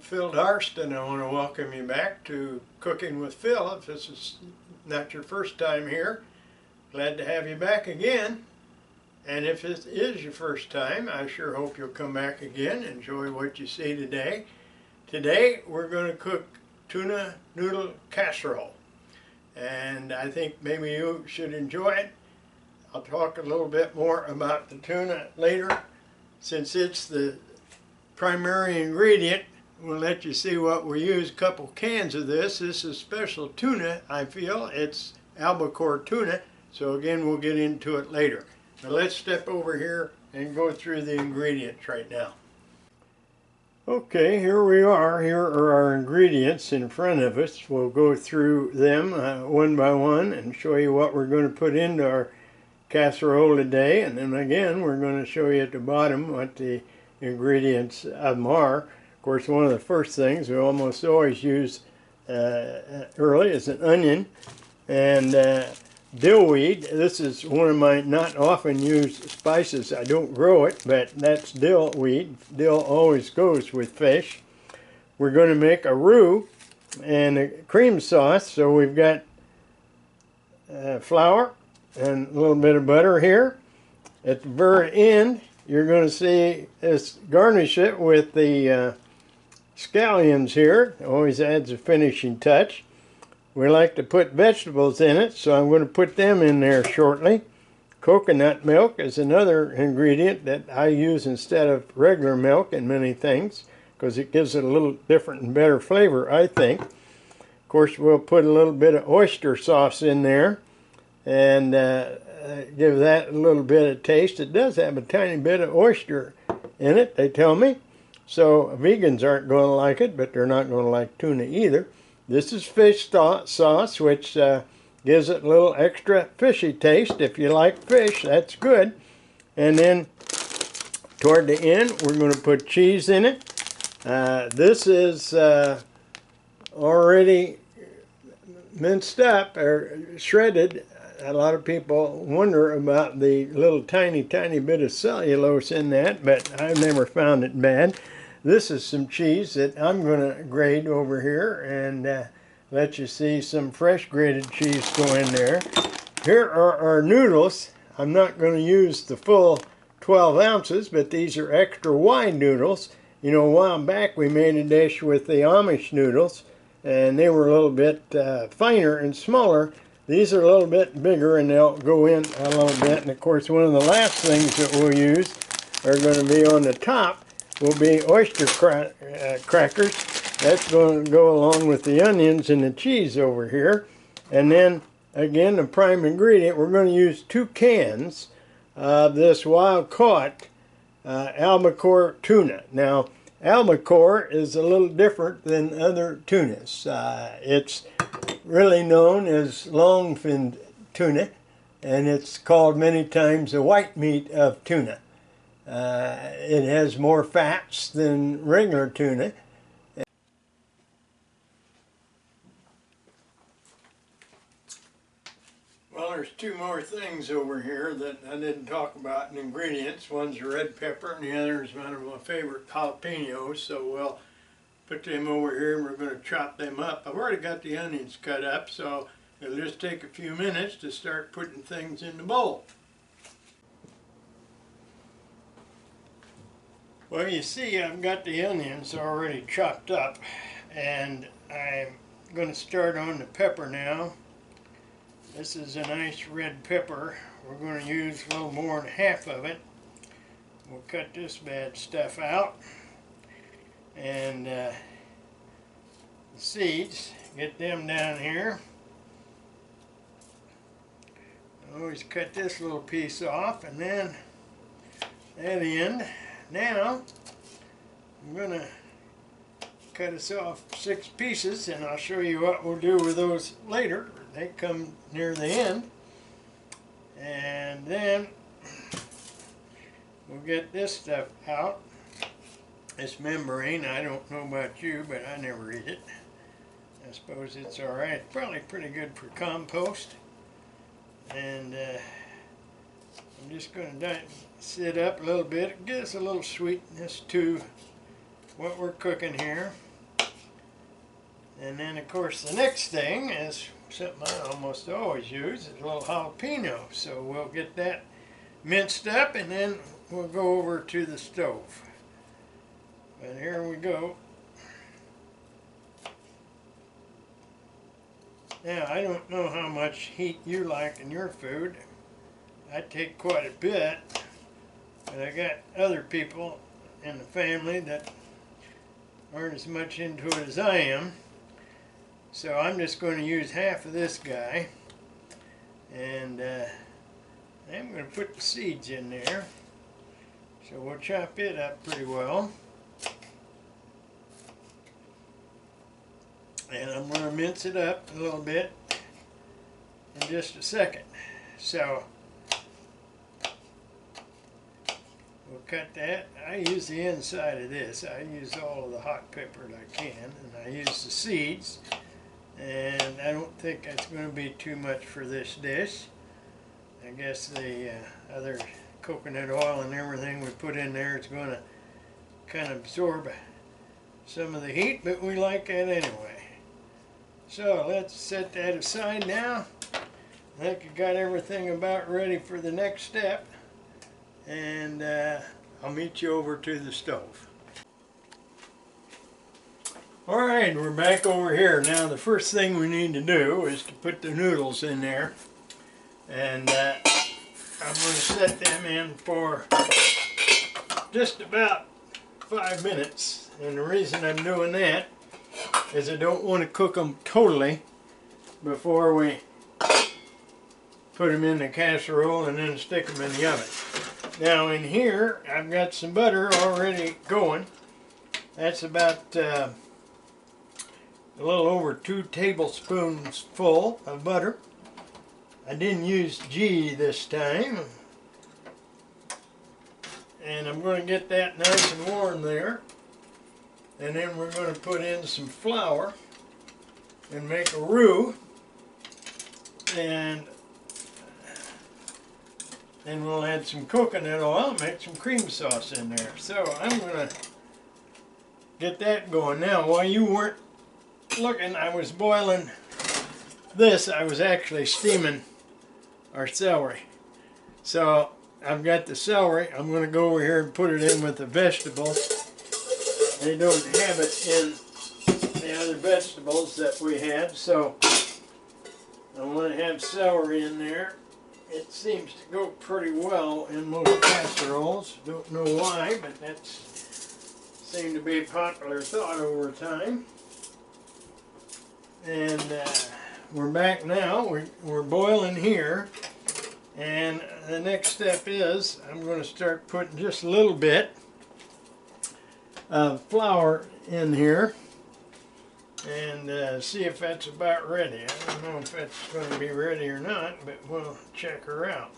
Phil Darst, and I want to welcome you back to Cooking with Phil. If this is not your first time here, glad to have you back again. And if it is your first time, I sure hope you'll come back again. Enjoy what you see today. Today we're going to cook tuna noodle casserole, and I think maybe you should enjoy it. I'll talk a little bit more about the tuna later. Since it's the primary ingredient, we'll let you see what we use. A couple cans of this. This is special tuna, I feel. It's Albacore tuna, so again we'll get into it later. Now let's step over here and go through the ingredients right now. Okay, here we are. Here are our ingredients in front of us. We'll go through them one by one and show you what we're going to put into our casserole today, and then again we're going to show you at the bottom what the ingredients of them are. Of course, one of the first things we almost always use early is an onion and dillweed. This is one of my not often used spices. I don't grow it, but that's dillweed. Dill always goes with fish. We're going to make a roux and a cream sauce, so we've got flour and a little bit of butter here. At the very end, you're going to see us garnish it with the scallions here. It always adds a finishing touch. We like to put vegetables in it, so I'm going to put them in there shortly. Coconut milk is another ingredient that I use instead of regular milk in many things, because it gives it a little different and better flavor, I think. Of course, we'll put a little bit of oyster sauce in there and give that a little bit of taste. It does have a tiny bit of oyster in it, they tell me. So vegans aren't going to like it, but they're not going to like tuna either. This is fish sauce, which gives it a little extra fishy taste. If you like fish, that's good. And then toward the end, we're going to put cheese in it. This is already minced up or shredded. A lot of people wonder about the little tiny bit of cellulose in that, but I've never found it bad. This is some cheese that I'm going to grate over here and let you see some fresh grated cheese go in there. Here are our noodles. I'm not going to use the full 12 ounces, but these are extra wide noodles. You know, a while back we made a dish with the Amish noodles, and they were a little bit finer and smaller. These are a little bit bigger and they'll go in a little bit. And of course, one of the last things that we'll use are going to be on the top will be oyster crackers. That's going to go along with the onions and the cheese over here. And then again, the prime ingredient, we're going to use 2 cans of this wild caught albacore tuna. Now, albacore is a little different than other tunas. It's really known as long-finned tuna, and it's called many times the white meat of tuna. It has more fats than regular tuna. Well, there's 2 more things over here that I didn't talk about in ingredients. One's a red pepper and the other is one of my favorite jalapenos, so we'll put them over here and we're going to chop them up. I've already got the onions cut up, so it'll just take a few minutes to start putting things in the bowl. Well, you see, I've got the onions already chopped up, and I'm going to start on the pepper now. This is a nice red pepper. We're going to use a little more than half of it. We'll cut this bad stuff out. And the seeds, get them down here. I always cut this little piece off, and then at the end, now I'm going to cut us off 6 pieces, and I'll show you what we'll do with those later. They come near the end. And then we'll get this stuff out. This membrane, I don't know about you, but I never eat it. I suppose it's alright. It's probably pretty good for compost. And I'm just going to sit up a little bit. Give us a little sweetness to what we're cooking here. And then of course the next thing is something I almost always use, is a little jalapeno. So we'll get that minced up and then we'll go over to the stove. But here we go. Now, I don't know how much heat you like in your food. I take quite a bit, but I got other people in the family that aren't as much into it as I am. So I'm just going to use half of this guy, and I'm going to put the seeds in there. So we'll chop it up pretty well. And I'm going to mince it up a little bit in just a second. So we'll cut that. I use the inside of this. I use all of the hot pepper that I can, and I use the seeds. And I don't think that's going to be too much for this dish. I guess the other coconut oil and everything we put in there is going to kind of absorb some of the heat, but we like that anyway. So let's set that aside now. I think I got everything about ready for the next step, and I'll meet you over to the stove. Alright, we're back over here. Now the first thing we need to do is to put the noodles in there, and I'm going to set them in for just about 5 minutes. And the reason I'm doing that is I don't want to cook them totally before we put them in the casserole and then stick them in the oven. Now in here I've got some butter already going. That's about a little over 2 tablespoons full of butter. I didn't use ghee this time. And I'm going to get that nice and warm there. And then we're going to put in some flour and make a roux. And then we'll add some coconut oil and make some cream sauce in there. So I'm going to get that going. Now, while you weren't looking, I was boiling this. I was actually steaming our celery. So I've got the celery. I'm going to go over here and put it in with the vegetables. They don't have it in the other vegetables that we had, so I want to have celery in there. It seems to go pretty well in most casseroles. Don't know why, but that's seemed to be a popular thought over time. And we're back now. We're boiling here, and the next step is I'm going to start putting just a little bit of flour in here and see if that's about ready. I don't know if that's going to be ready or not, but we'll check her out.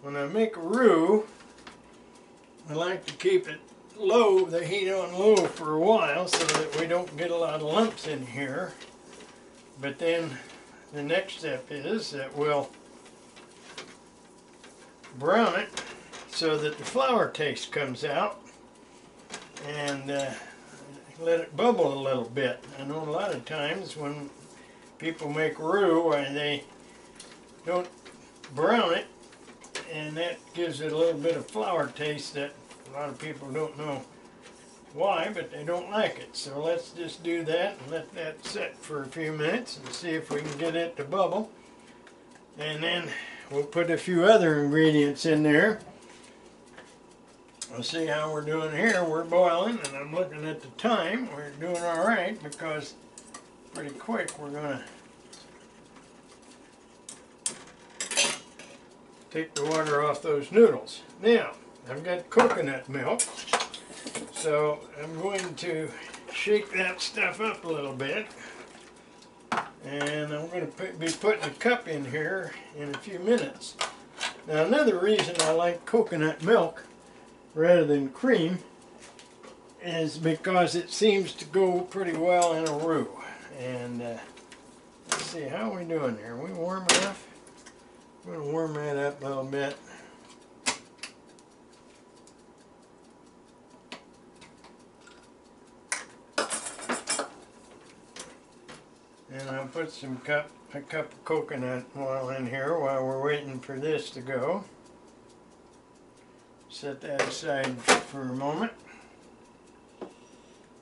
When I make a roux, I like to keep it low, the heat on low for a while so that we don't get a lot of lumps in here. But then the next step is that we'll brown it so that the flour taste comes out, and let it bubble a little bit. I know a lot of times when people make roux, they don't brown it, and that gives it a little bit of flour taste that a lot of people don't know why, but they don't like it. So let's just do that and let that set for a few minutes and see if we can get it to bubble. And then we'll put a few other ingredients in there. We'll see how we're doing here. We're boiling, and I'm looking at the time. We're doing all right because pretty quick we're going to take the water off those noodles. Now, I've got coconut milk, so I'm going to shake that stuff up a little bit. And I'm going to be putting a cup in here in a few minutes. Now, another reason I like coconut milk rather than cream is because it seems to go pretty well in a roux. And let's see, how are we doing here? Are we warm enough? I'm going to warm that up a little bit. put a cup of coconut oil in here while we're waiting for this to go. Set that aside for a moment.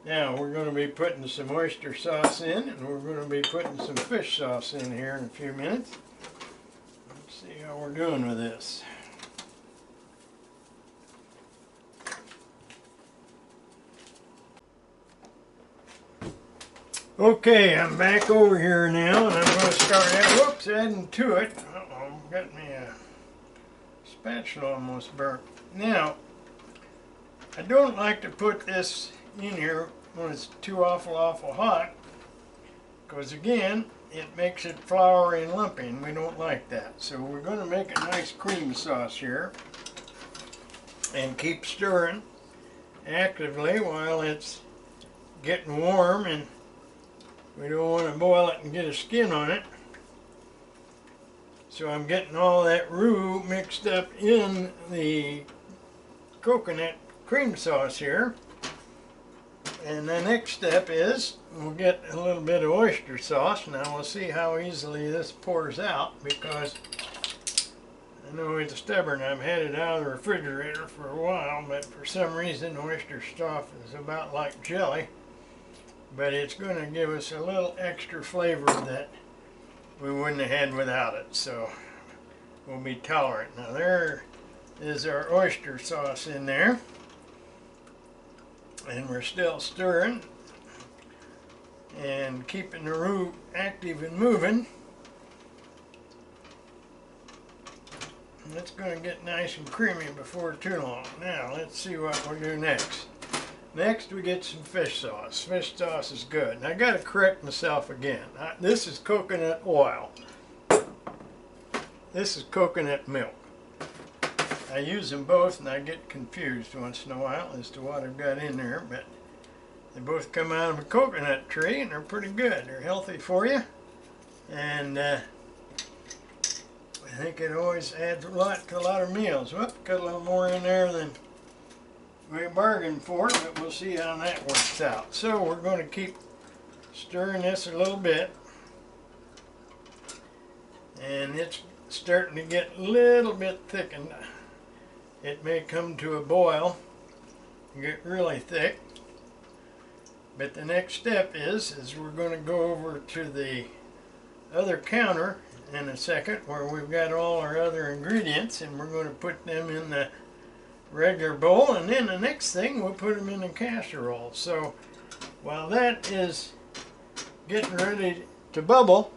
Now we're going to be putting some oyster sauce in, and we're going to be putting some fish sauce in here in a few minutes. Let's see how we're doing with this. Okay, I'm back over here now, and I'm going to start adding to it. Uh-oh, got me a spatula almost burnt. Now, I don't like to put this in here when it's too awful hot, because again, it makes it floury and lumpy, and we don't like that. So we're going to make a nice cream sauce here, and keep stirring actively while it's getting warm, and we don't want to boil it and get a skin on it. So I'm getting all that roux mixed up in the coconut cream sauce here. And the next step is we'll get a little bit of oyster sauce. Now we'll see how easily this pours out, because I know it's stubborn. I've had it out of the refrigerator for a while, but for some reason oyster sauce is about like jelly. But it's going to give us a little extra flavor that we wouldn't have had without it, so we'll be tolerant. Now there is our oyster sauce in there, and we're still stirring and keeping the roux active and moving. And it's going to get nice and creamy before too long. Now let's see what we'll do next. Next we get some fish sauce. Fish sauce is good. And I got to correct myself again. This is coconut oil. This is coconut milk. I use them both, and I get confused once in a while as to what I've got in there, but they both come out of a coconut tree, and they're pretty good. They're healthy for you, and I think it always adds a lot to a lot of meals. Whoop, got a little more in there than we bargained for it, but we'll see how that works out. So we're going to keep stirring this a little bit, and it's starting to get a little bit thickened. It may come to a boil and get really thick, but the next step is we're going to go over to the other counter in a second where we've got all our other ingredients, and we're going to put them in the regular bowl, and then the next thing we'll put them in the casserole. So while that is getting ready to bubble,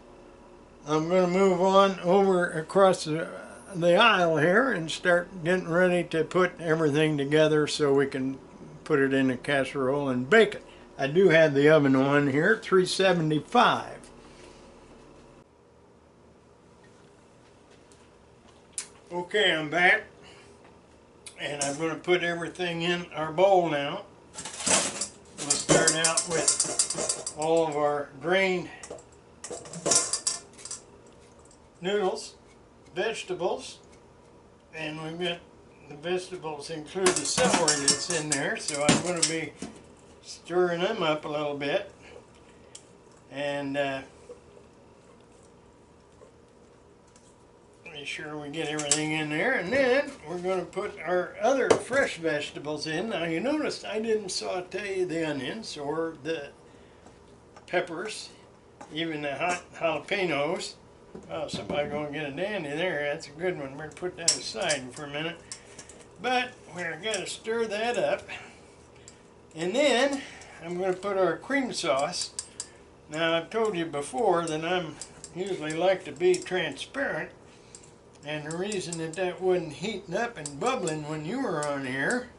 I'm going to move on over across the aisle here and start getting ready to put everything together so we can put it in a casserole and bake it. I do have the oven on here at 375. Okay, I'm back. And I'm going to put everything in our bowl now. We'll start out with all of our grained noodles, vegetables, and we've got the vegetables include the celery that's in there, so I'm going to be stirring them up a little bit, and make sure we get everything in there, and then we're going to put our other fresh vegetables in. Now you notice I didn't saute the onions or the peppers, even the hot jalapenos. Oh, somebody's going to get a dandy there. That's a good one. We're going to put that aside for a minute. But we're going to stir that up, and then I'm going to put our cream sauce. Now I've told you before that I'm usually like to be transparent. And the reason that wasn't heating up and bubbling when you were on here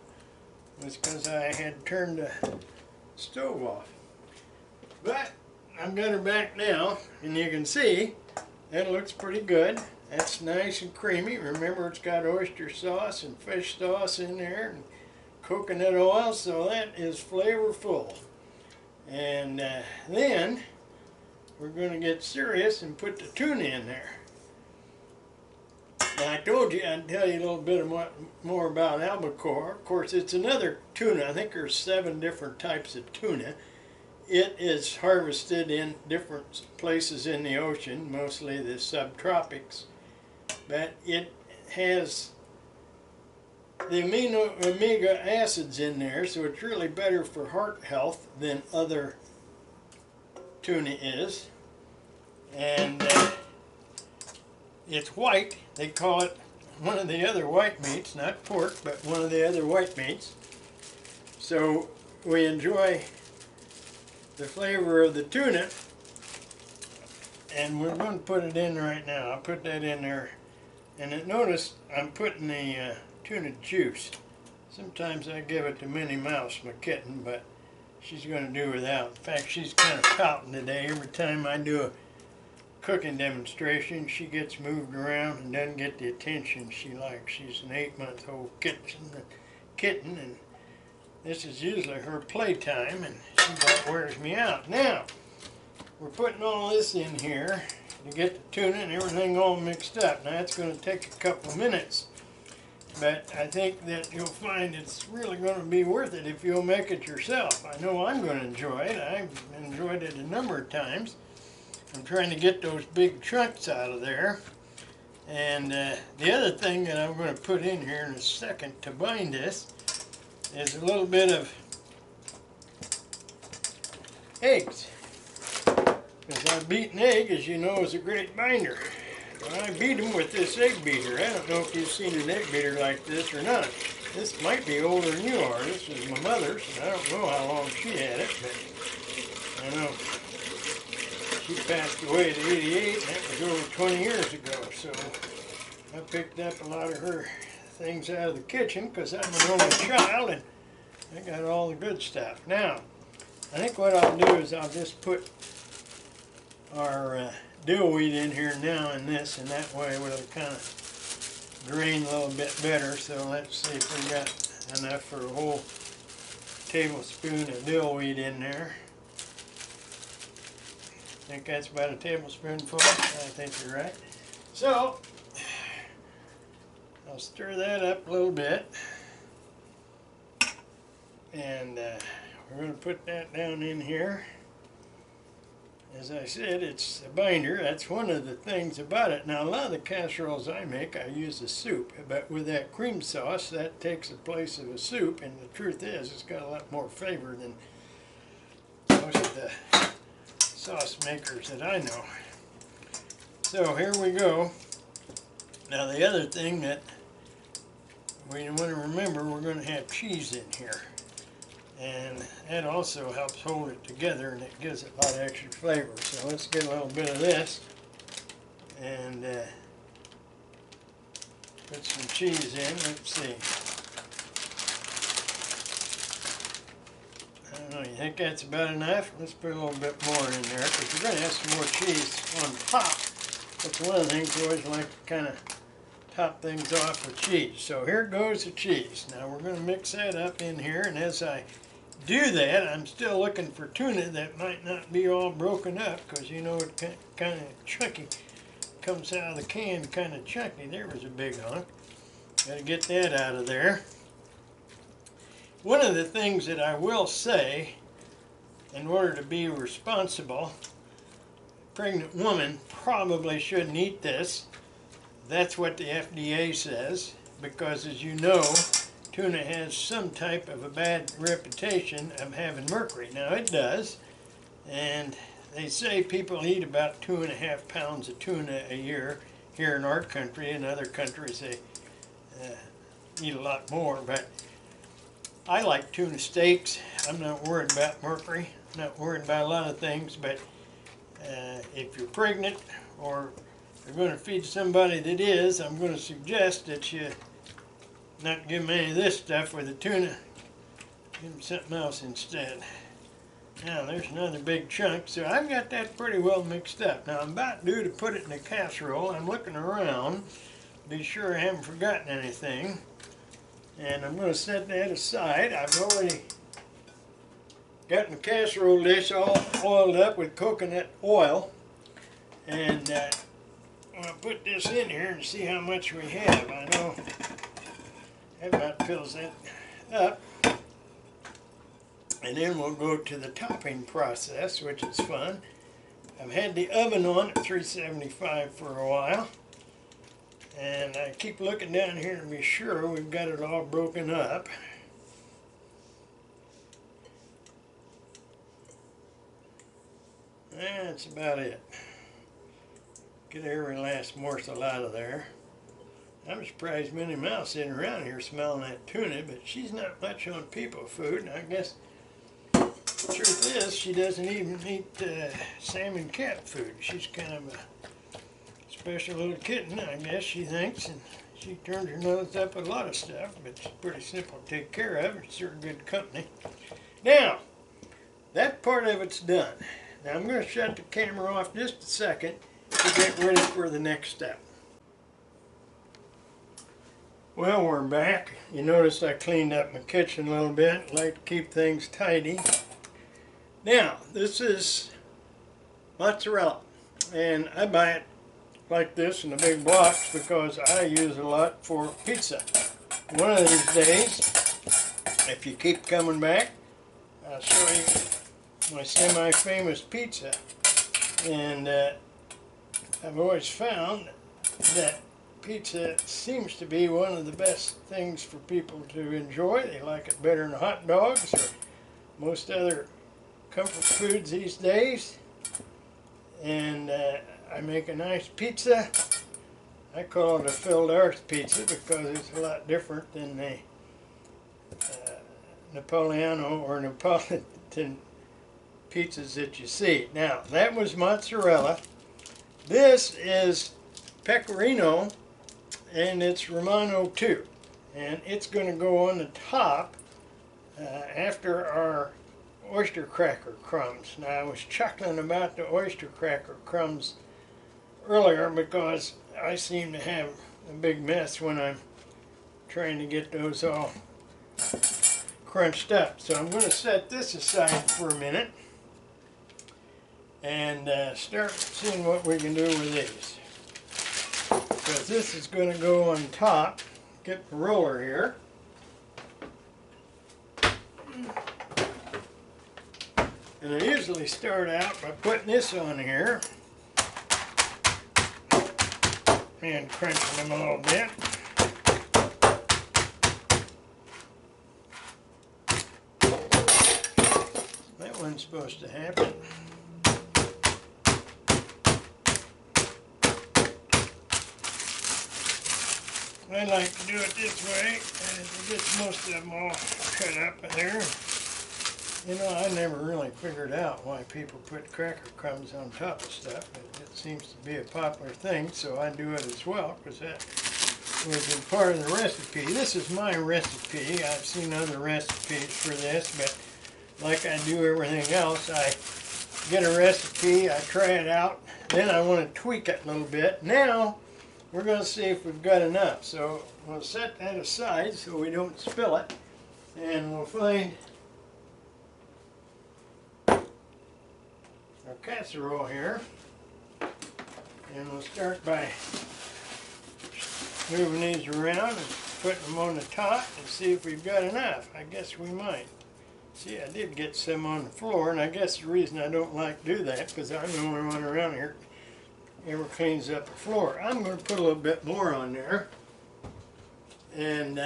was because I had turned the stove off. But I've got her back now, and you can see that looks pretty good. That's nice and creamy. Remember, it's got oyster sauce and fish sauce in there and coconut oil, so that is flavorful. And then we're going to get serious and put the tuna in there. Now, I told you I'd tell you a little bit more about albacore. Of course, it's another tuna. I think there's 7 different types of tuna. it is harvested in different places in the ocean, mostly the subtropics, but it has the omega acids in there, so it's really better for heart health than other tuna is. And it's white. They call it one of the other white meats, not pork, but one of the other white meats. So we enjoy the flavor of the tuna, and we're going to put it in right now. I'll put that in there. And notice I'm putting the tuna juice. Sometimes I give it to Minnie Mouse, my kitten, but she's going to do without. In fact, she's kind of pouting today. Every time I do a cooking demonstration, she gets moved around and doesn't get the attention she likes. She's an 8-month-old kitten, and this is usually her playtime, and she about wears me out. Now, we're putting all this in here to get the tuna and everything all mixed up. Now, it's going to take a couple minutes, but I think that you'll find it's really going to be worth it if you'll make it yourself. I know I'm going to enjoy it. I've enjoyed it a number of times. I'm trying to get those big chunks out of there. And the other thing that I'm going to put in here in a second to bind this is a little bit of eggs. Because I beat an egg, as you know, is a great binder. Well, I beat them with this egg beater. I don't know if you've seen an egg beater like this or not. This might be older than you are. This is my mother's, and I don't know how long she had it, but I know she passed away at 88, and that was over 20 years ago. So I picked up a lot of her things out of the kitchen because I'm an only child, and I got all the good stuff. Now, I think what I'll do is I'll just put our dill weed in here now in this, and that way it'll kind of drain a little bit better. So let's see if we got enough for a whole tablespoon of dill weed in there. I think that's about a tablespoonful. I think you're right. So I'll stir that up a little bit, and we're going to put that down in here. As I said, it's a binder. That's one of the things about it. Now, a lot of the casseroles I make, I use a soup, but with that cream sauce, that takes the place of a soup, and the truth is, it's got a lot more flavor than most of the sauce makers that I know. So here we go. Now, the other thing that we want to remember, we're going to have cheese in here. And that also helps hold it together, and it gives it a lot of extra flavor. So let's get a little bit of this and put some cheese in. Let's see. I don't know, you think that's about enough? Let's put a little bit more in there, because we're going to have some more cheese on top. That's one of the things we always like to kind of top things off with cheese. So here goes the cheese. Now we're going to mix that up in here, and as I do that, I'm still looking for tuna that might not be all broken up, because you know it kind of chunky. Comes out of the can kind of chunky. There was a big hunk. Got to get that out of there. One of the things that I will say, in order to be responsible, a pregnant woman probably shouldn't eat this. That's what the FDA says, because as you know, tuna has some type of a bad reputation of having mercury. Now it does, and they say people eat about 2.5 pounds of tuna a year here in our country. In other countries they eat a lot more, but I like tuna steaks. I'm not worried about mercury. I'm not worried about a lot of things, but if you're pregnant or you're going to feed somebody that is, I'm going to suggest that you not give them any of this stuff with the tuna. Give them something else instead. Now there's another big chunk, so I've got that pretty well mixed up. Now I'm about due to put it in a casserole. I'm looking around, be sure I haven't forgotten anything. And I'm going to set that aside. I've already got my casserole dish all oiled up with coconut oil. And I'm going to put this in here and see how much we have. I know that about fills that up. And then we'll go to the topping process, which is fun. I've had the oven on at 375 for a while. And I keep looking down here to be sure we've got it all broken up. That's about it. Get every last morsel out of there. I'm surprised Minnie Mouse isn't around here smelling that tuna, but she's not much on people food. And I guess the truth is she doesn't even eat salmon cat food. She's kind of a special little kitten, I guess she thinks, and she turns her nose up at a lot of stuff, but she's pretty simple to take care of. It's sort of good company. Now, that part of it's done. Now I'm going to shut the camera off just a second to get ready for the next step. Well, we're back. You notice I cleaned up my kitchen a little bit. I like to keep things tidy. Now, this is mozzarella, and I buy it like this in the big blocks because I use it a lot for pizza. One of these days, if you keep coming back, I'll show you my semi-famous pizza. And I've always found that pizza seems to be one of the best things for people to enjoy. They like it better than hot dogs or most other comfort foods these days. And I make a nice pizza. I call it a filled earth pizza because it's a lot different than the Napoleano or Neapolitan pizzas that you see. Now, that was mozzarella. This is pecorino, and it's Romano too. And it's going to go on the top after our oyster cracker crumbs. Now, I was chuckling about the oyster cracker crumbs earlier because I seem to have a big mess when I'm trying to get those all crunched up. So I'm going to set this aside for a minute and start seeing what we can do with these. Because this is going to go on top. Get the roller here. And I usually start out by putting this on here and crunching them a little bit. That wasn't supposed to happen. I like to do it this way, and it gets most of them all cut up in there. You know, I never really figured out why people put cracker crumbs on top of stuff, but it seems to be a popular thing, so I do it as well, because that was a part of the recipe. This is my recipe. I've seen other recipes for this, but like I do everything else, I get a recipe, I try it out, then I want to tweak it a little bit. Now, we're going to see if we've got enough. So we'll set that aside so we don't spill it, and we'll find our casserole here, and we'll start by moving these around and putting them on the top and see if we've got enough. I guess we might. See, I did get some on the floor, and I guess the reason I don't like to do that because I'm the only one around here ever cleans up the floor. I'm going to put a little bit more on there and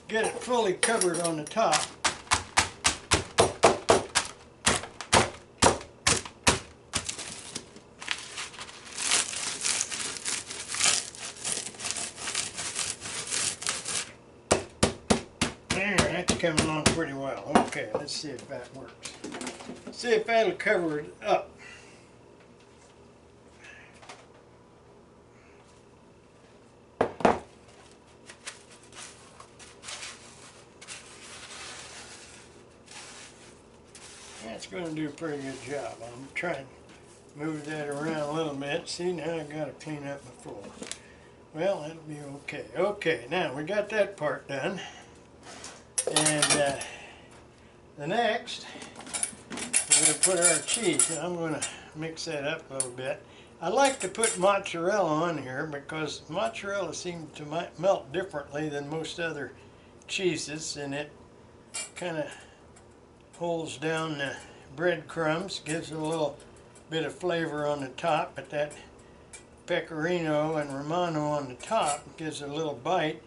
get it fully covered on the top. There, that's coming along pretty well. Okay, let's see if that works. See if that'll cover it up. That's going to do a pretty good job. I'm trying to move that around a little bit. See, now I've got to clean up my floor. Well, that'll be okay. Okay, now we got that part done. And the next, we're going to put our cheese. And I'm going to mix that up a little bit. I like to put mozzarella on here because mozzarella seems to melt differently than most other cheeses, and it kind of holds down the breadcrumbs, gives it a little bit of flavor on the top, but that pecorino and romano on the top gives it a little bite.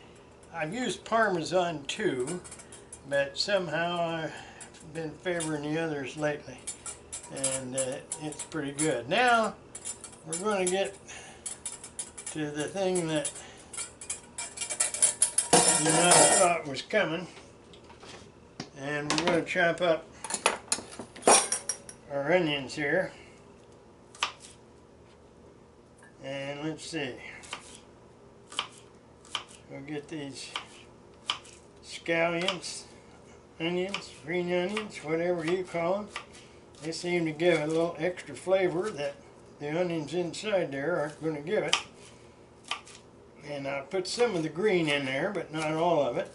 I've used Parmesan too, but somehow I've been favoring the others lately, and it's pretty good. Now we're going to get to the thing that you might have thought was coming, and we're going to chop up our onions here. And let's see, we'll get these scallions, onions, green onions, whatever you call them. They seem to give it a little extra flavor that the onions inside there aren't going to give it. And I'll put some of the green in there, but not all of it.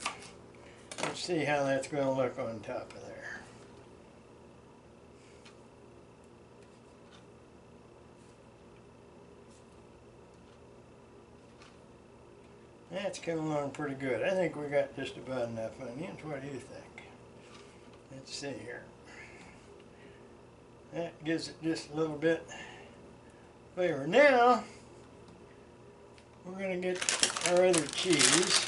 Let's see how that's going to look on top of there. That's coming along pretty good. I think we got just about enough onions. What do you think? Let's see here. That gives it just a little bit flavor. Now, we're going to get our other cheese.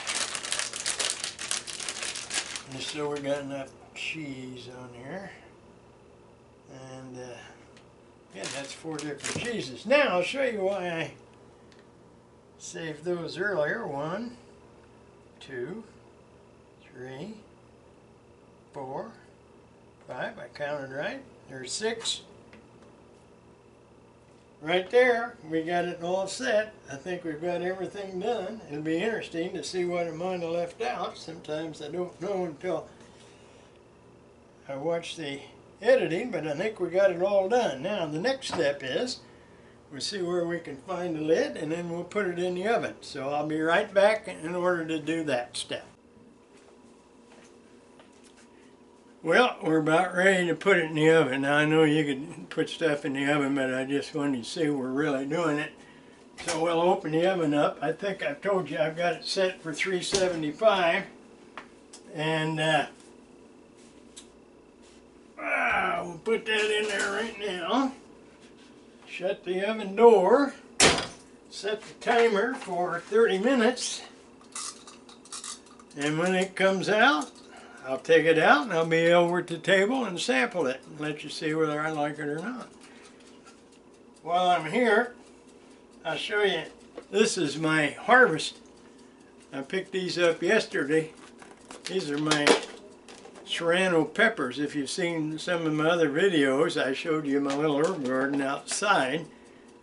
Just so we got enough cheese on here. And yeah, that's 4 different cheeses. Now, I'll show you why I saved those earlier. 1, 2, 3, 4, 5. I counted right. There's 6. Right there, we got it all set. I think we've got everything done. It'll be interesting to see what I might have left out. Sometimes I don't know until I watch the editing, but I think we got it all done. Now, the next step is we'll see where we can find the lid, and then we'll put it in the oven. So I'll be right back in order to do that step. Well, we're about ready to put it in the oven. Now, I know you could put stuff in the oven, but I just wanted to see we're really doing it. So we'll open the oven up. I think I've told you I've got it set for 375. And we'll put that in there right now. Shut the oven door. Set the timer for 30 minutes. And when it comes out, I'll take it out and I'll be over at the table and sample it and let you see whether I like it or not. While I'm here, I'll show you, this is my harvest. I picked these up yesterday. These are my serrano peppers. If you've seen some of my other videos, I showed you my little herb garden outside,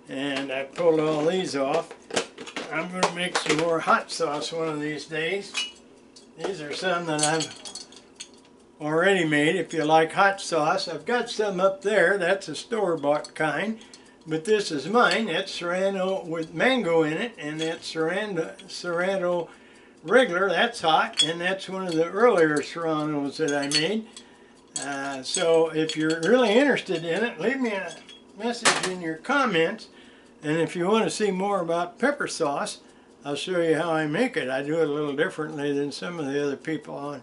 and I pulled all these off. I'm going to make some more hot sauce one of these days. These are some that I've already made. If you like hot sauce, I've got some up there. That's a store-bought kind, but this is mine. That's serrano with mango in it, and that's serrano regular. That's hot, and that's one of the earlier serranos that I made. So if you're really interested in it, leave me a message in your comments, and if you want to see more about pepper sauce, I'll show you how I make it. I do it a little differently than some of the other people on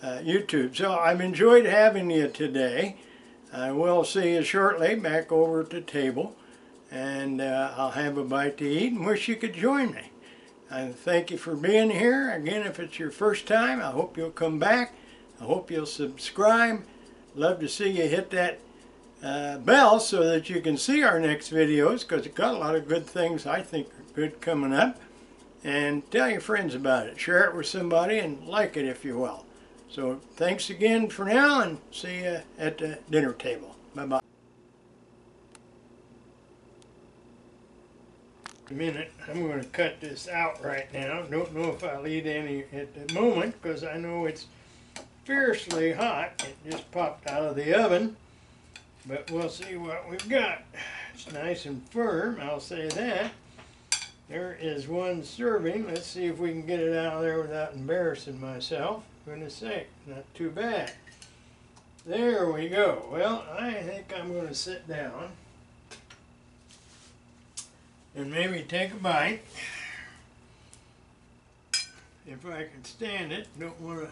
YouTube. So I've enjoyed having you today. I will see you shortly back over at the table, and I'll have a bite to eat and wish you could join me. I thank you for being here. Again, if it's your first time, I hope you'll come back. I hope you'll subscribe. Love to see you hit that bell so that you can see our next videos, because it's got a lot of good things I think are good coming up. And tell your friends about it. Share it with somebody and like it if you will. So thanks again for now, and see you at the dinner table. Bye-bye. A minute, I'm going to cut this out right now. Don't know if I'll eat any at the moment because I know it's fiercely hot. It just popped out of the oven, but we'll see what we've got. It's nice and firm, I'll say that. There is one serving. Let's see if we can get it out of there without embarrassing myself. Goodness sake, not too bad. There we go. Well, I think I'm going to sit down and maybe take a bite. If I can stand it, don't want to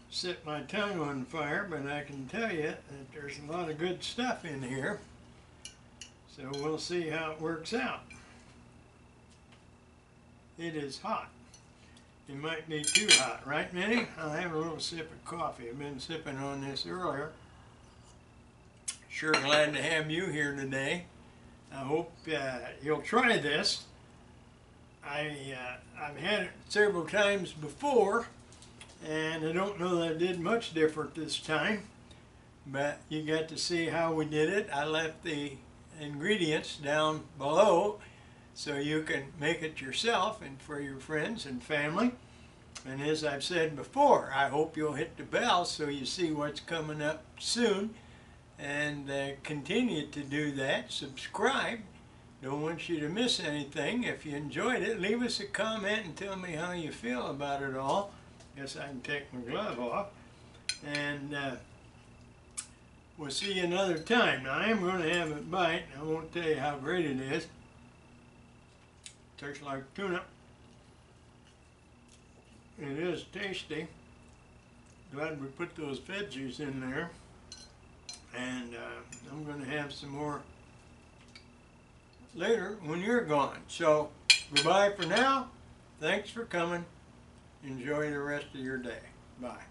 set my tongue on fire, but I can tell you that there's a lot of good stuff in here. So we'll see how it works out. It is hot. It might be too hot, right, Minnie? I'll have a little sip of coffee. I've been sipping on this earlier. Sure glad to have you here today. I hope you'll try this. I've had it several times before, and I don't know that I did much different this time, but you got to see how we did it. I left the ingredients down below so you can make it yourself and for your friends and family. And as I've said before, I hope you'll hit the bell so you see what's coming up soon, and continue to do that. Subscribe. Don't want you to miss anything. If you enjoyed it, leave us a comment and tell me how you feel about it all. Guess I can take my glove off. And we'll see you another time. Now, I am going to have a bite. I won't tell you how great it is. Tastes like tuna. It is tasty. Glad we put those veggies in there. And I'm going to have some more later when you're gone. So, goodbye for now. Thanks for coming. Enjoy the rest of your day. Bye.